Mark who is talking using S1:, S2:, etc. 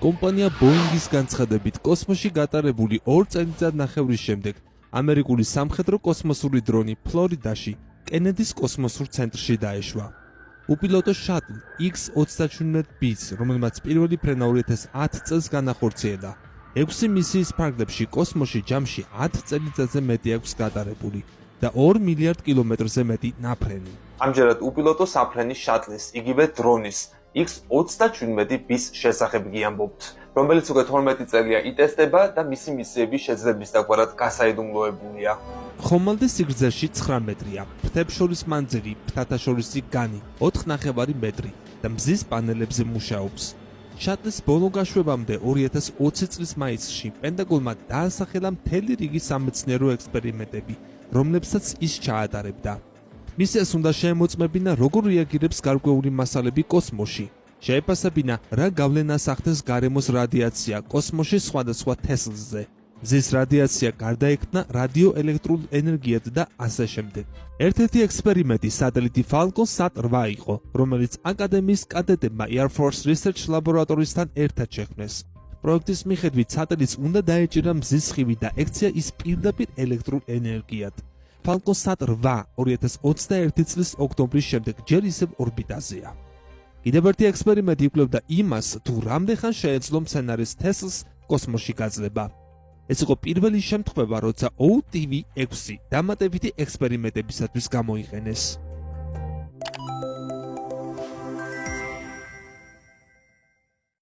S1: კომპანია Boeing-ის განცხადებით, კოსმოსში გატარებული 2 წელიწადნახევრის შემდეგ ამერიკული სამხედრო კოსმოსური დრონი ფლორიდაში კენედის კოსმოსურ ცენტრში დაეშვა. უპილოტო შატლ X-37B-ს, რომელმაც პირველი ფრენა 2010 წელს განახორციელა, 6 მისიის ფარგლებში კოსმოსში ჯამში 10 წელიწადზე მეტი აქვს გატარებული და 2 მილიარდ კილომეტრზე მეტი ნაფრენი.
S2: ამჯერად უპილოტო საფრენი შატლის, იგივე დრონის X-37B-ს შესახებ გიამბობთ, რომელიც უკვე 12 წელია იტესტება და მისი მისიების შეძლების დაგვარად გასაიდუმლოებულია.
S1: ხომალდი სიგრძეში 9 მეტრია, ფრთებს შორის მანძილი, ფრთათა შორისი განი 4.5 მეტრი და მზის პანელებზე მუშაობს. შატლის ბოლო გაშვებამდე 2020 წლის მაისში პენტაგონმა დაასახელა მთელი რიგი სამეცნიერო ექსპერიმენტები, რომლებსაც ის ჩაატარებდა. მისიას უნდა შეემოწმებინა, როგორ რეაგირებს გარკვეული მასალები კოსმოსში. შეეფასებინა, რა გავლენას ახდენს გარემოს რადიაცია კოსმოსში სხვადასხვა თესლზე. მზის რადიაცია გარდაექმნა რადიოელექტრულ ენერგიად და ასე შემდეგ. ერთ-ერთი ექსპერიმენტი სატელიტი Falcon Sat 8 იყო, რომელიც აკადემიის კადეტებმა Air Force Research Laboratory-სთან ერთად შექმნეს. პროექტის მიხედვით სატელიტს უნდა დაეჭირა მზის სხივი და ექცია ის პირდაპირ ელექტრულ ენერგიად. Falcon Sat 8 2021 წლის ოქტომბრის შემდეგ ჯერ ისევ ორბიტაზეა. კიდევ ერთი ექსპერიმენტი იკვლევდა იმას, თუ რამდენხან შეეძლო მცენარის თესლს კოსმოსში გაძლება. ეს იყო პირველი შემთხვევა, როცა OTV-6 დამატებითი ექსპერიმენტებისათვის გამოიყენეს.